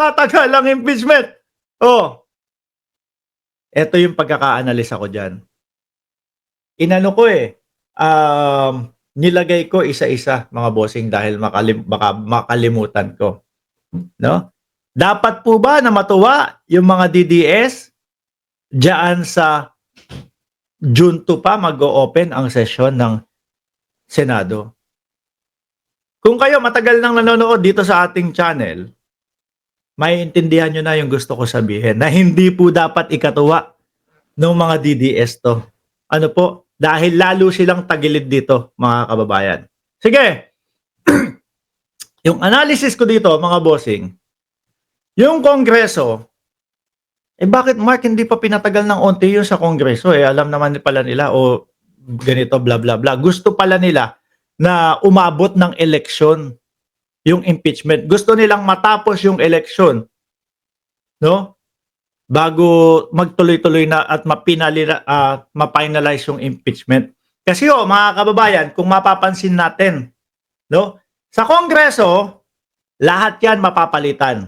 tatagal ang impeachment? Oh, eto yung pagkaka-analyze ko dyan. Inano ko nilagay ko isa-isa mga bossing dahil baka makalimutan ko. No? Dapat po ba na matuwa yung mga DDS diyan sa June 2 pa mag-o-open ang session ng Senado? Kung kayo matagal nang nanonood dito sa ating channel, maiintindihan nyo na yung gusto ko sabihin na hindi po dapat ikatuwa ng mga DDS to. Ano po? Dahil lalo silang tagilid dito, mga kababayan. Sige! Yung analysis ko dito, mga bossing, yung Kongreso, bakit Mark hindi pa pinatagal ng onti yun sa Kongreso? Alam naman pala nila, ganito, bla bla bla. Gusto pala nila na umabot ng eleksyon yung impeachment. Gusto nilang matapos yung eleksyon, no? Bago magtuloy-tuloy na at ma-finalize yung impeachment. Kasi mga kababayan, kung mapapansin natin, no? Sa Kongreso, lahat 'yan mapapalitan.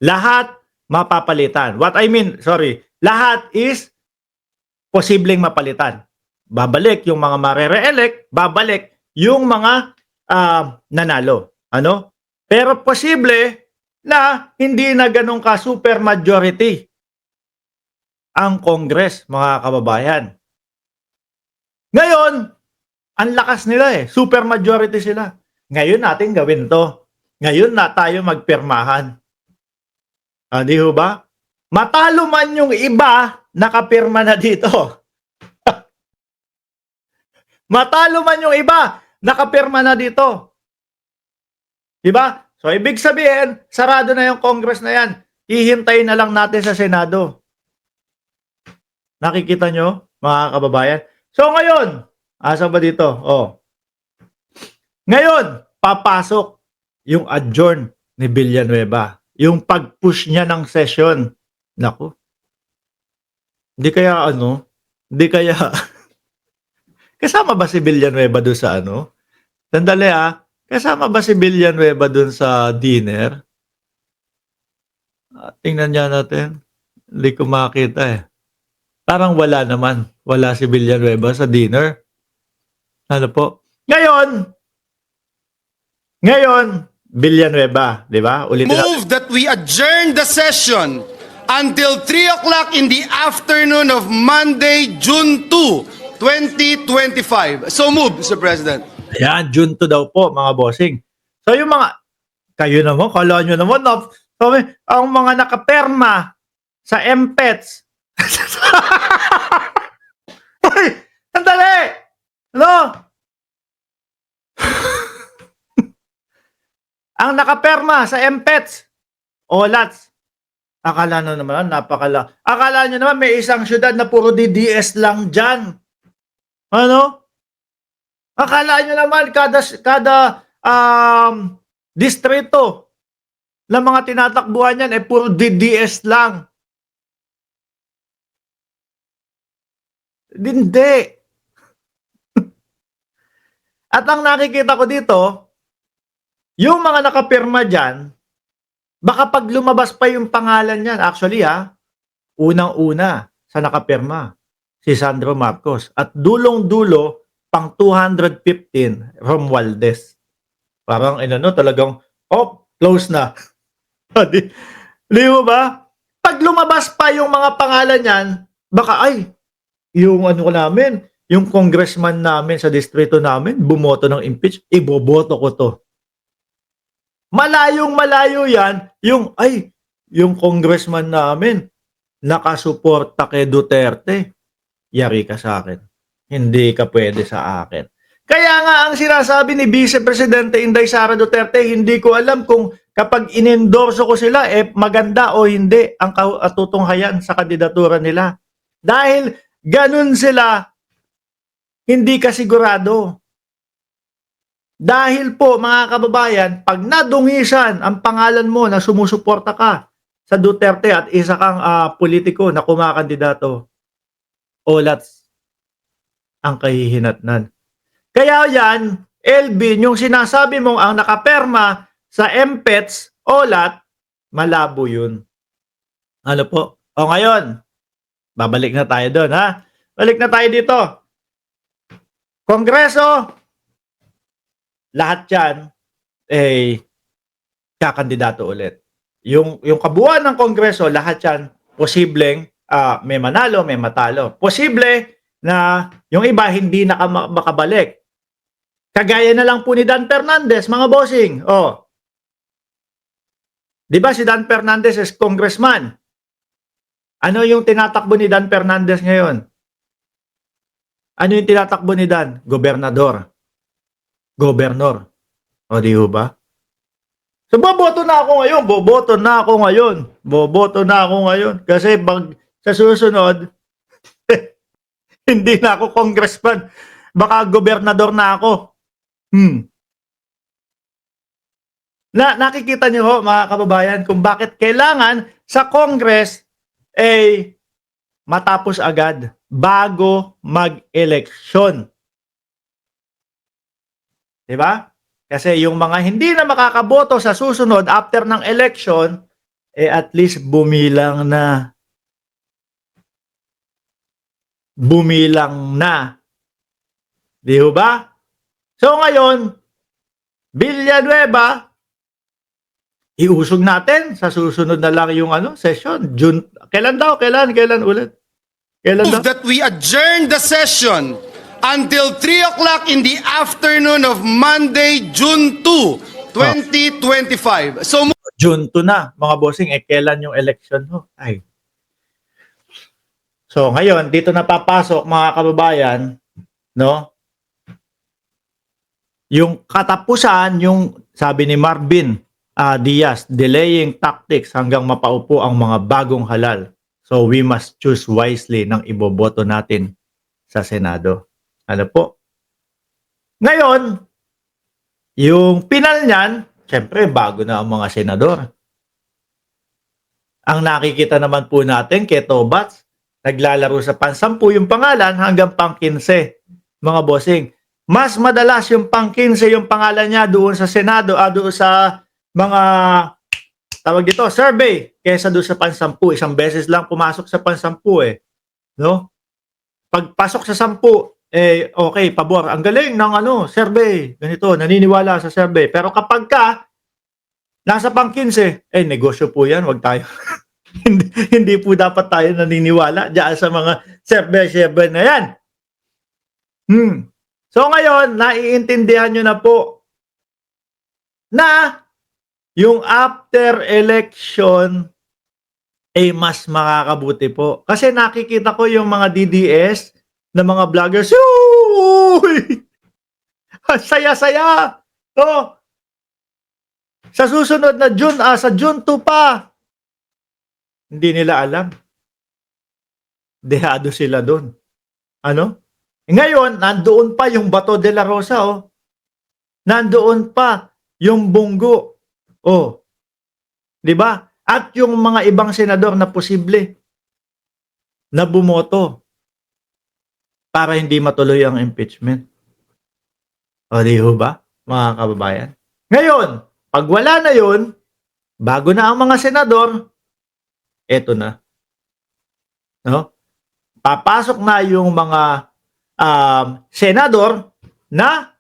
Lahat mapapalitan. What I mean, lahat is posibleng mapalitan. Babalik yung mga mare-re-elect, babalik yung mga nanalo. Ano? Pero posible na hindi na ganun ka super majority ang Congress, mga kababayan. Ngayon, ang lakas nila super majority sila. Ngayon natin gawin to. Ngayon na tayo magpirmahan. Di ba? Matalo man yung iba, nakapirma na dito. Matalo man yung iba, nakapirma na dito. Diba? So, ibig sabihin, sarado na yung Congress na yan. Hihintayin na lang natin sa Senado. Nakikita nyo, mga kababayan? So, ngayon, asa ba dito? Ngayon, papasok yung adjourn ni Villanueva. Yung pag-push niya ng session. Naku. Hindi kaya kasama ba si Villanueva doon sa Sandali kasama ba si Villanueva dun sa dinner? Tingnan niya natin. Hindi ko makita Parang wala naman. Wala si Villanueva sa dinner. Ano po? Ngayon, Villanueva, di ba? Ulitin Move that we adjourn the session until 3 o'clock in the afternoon of Monday, June 2, 2025. So move, Mr. President. Ayan, June 2 daw po, mga bossing. So yung kayo naman, kala nyo naman, ang mga nakaperma sa MPETS. Uy, sandali! Ang nakaperma sa MPETS, OLATS, akala nyo naman may isang syudad na puro DDS lang dyan. Ano? Akala nyo naman kada distrito na mga tinatakbuhan yan puro DDS lang. Hindi. At ang nakikita ko dito, yung mga nakapirma dyan, baka pag lumabas pa yung pangalan yan, actually unang-una sa nakapirma, si Sandro Marcos. At dulong-dulo, pang 215 Romualdez. Parang talagang close na. Di mo ba? Pag lumabas pa yung mga pangalan niyan, baka yung yung congressman namin sa distrito namin, bumoto ng impeach, iboboto ko to. Malayong-malayo yan, yung congressman namin, nakasuporta kay Duterte. Yari ka sa akin. Hindi ka pwede sa akin. Kaya nga ang sinasabi ni Vice Presidente Inday Sara Duterte, hindi ko alam kung kapag inendorso ko sila, maganda o hindi ang tutunghayan sa kandidatura nila. Dahil ganun sila, hindi kasigurado. Dahil po, mga kababayan, pag nadungisan ang pangalan mo na sumusuporta ka sa Duterte at isa kang politiko na kumakandidato, OLATS ang kahihinatnan. Kaya yan, Elvin, yung sinasabi mong ang nakaperma sa MPETS, OLAT, malabo yun. Ano po? O ngayon, babalik na tayo doon, ha? Balik na tayo dito. Kongreso, lahat yan, eh, kakandidato ulit. Yung kabuuan ng Kongreso, lahat yan, posibleng may manalo, may matalo. Posible na yung iba hindi makabalik. Kagaya na lang po ni Dan Fernandez, mga bossing. Oh. 'Di ba si Dan Fernandez is congressman? Ano yung tinatakbo ni Dan Fernandez ngayon? Ano yung tinatakbo ni Dan? Gobernador. Gobernor. O di ba? So boboto na ako ngayon, boboto na ako ngayon. Boboto na ako ngayon. Kasi sa susunod, hindi na ako congressman. Baka gobernador na ako. Nakikita niyo ho, mga kababayan, kung bakit kailangan sa Congress matapos agad bago mag-eleksyon. Diba? Kasi yung mga hindi na makakaboto sa susunod after ng election, at least bumilang na. Bumilang na. Di ba? So ngayon, Villanueva, iusog natin sa susunod na lang yung session. June. Kailan daw? Kailan ulit? Kailan daw? Move that we adjourn the session until 3 o'clock in the afternoon of Monday, June 2, 2025. So, June 2 na, mga bossing. Kailan yung election ho? Ay. So, ngayon, dito na papasok, mga kababayan, no? Yung katapusan, yung sabi ni Marvin Diaz, delaying tactics hanggang mapaupo ang mga bagong halal. So, we must choose wisely ng iboboto natin sa Senado. Ano po? Ngayon, yung pinal niyan, syempre, bago na ang mga senador. Ang nakikita naman po natin, kay Tobats, naglalaro sa pang-10 yung pangalan hanggang pang-15. Mga bossing, mas madalas yung pang-15 yung pangalan niya doon sa Senado, doon sa mga tawag dito, survey, kaysa doon sa pang-10. Isang beses lang pumasok sa pang-10 no? Pagpasok sa 10, okay, pabor. Ang galing ng survey. Ganito, naniniwala sa survey. Pero kapag nasa pang-15, negosyo po yan, wag tayo. hindi po dapat tayo naniniwala diyan sa mga survey na yan. So ngayon, naiintindihan nyo na po na yung after election mas makakabuti po. Kasi nakikita ko yung mga DDS na mga vloggers, uy! Saya-saya! So, sa susunod na June, sa June 2 pa, hindi nila alam. Dehado sila doon. Ngayon, nandoon pa yung Bato de la Rosa, Nandoon pa yung Bongo. Di ba? At yung mga ibang senador na posible na bumoto para hindi matuloy ang impeachment. Di ba, mga kababayan? Ngayon, pag wala na yun, bago na ang mga senador, eto na. Papasok na yung mga senador na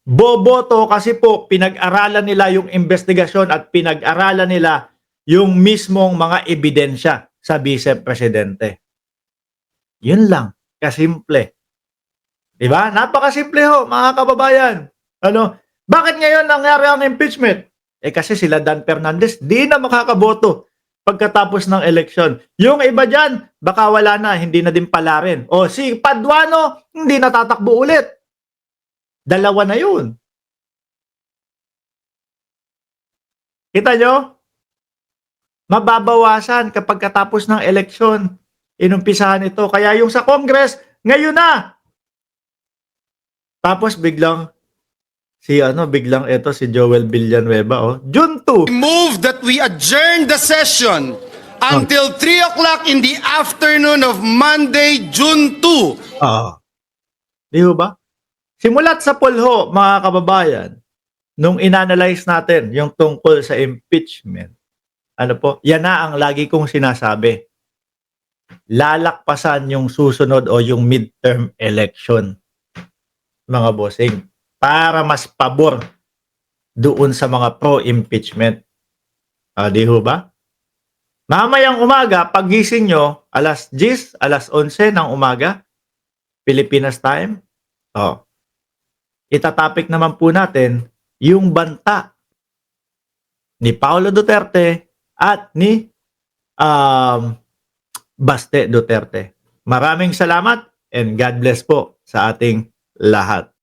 boboto kasi po pinag-aralan nila yung investigasyon at pinag-aralan nila yung mismong mga ebidensya sa vice-presidente. Yun lang, kasimple. Diba? Napakasimple ho, mga kababayan. Bakit ngayon nangyari ang impeachment? Kasi sila Dan Fernandez di na makakaboto pagkatapos ng eleksyon. Yung iba dyan, baka wala na, hindi na din pala rin. Si Paduano, hindi natatakbo ulit. Dalawa na yun. Kita nyo? Mababawasan kapag katapos ng eleksyon. Inumpisahan ito. Kaya yung sa Congress, ngayon na. Tapos biglang si Joel Villanueva, June 2. move that we adjourn the session until 3 o'clock in the afternoon of Monday, June 2. Di ba? Simulat sa polho, mga kababayan, nung inanalyze natin yung tungkol sa impeachment, Ano po, yan na ang lagi kong sinasabi. Lalakpasan yung susunod o yung midterm election, mga bossing, para mas pabor doon sa mga pro-impeachment. Di ho ba? Mamayang umaga, pagising nyo, alas 10, alas 11 ng umaga, Pilipinas time, itatopic naman po natin yung banta ni Paulo Duterte at ni Baste Duterte. Maraming salamat and God bless po sa ating lahat.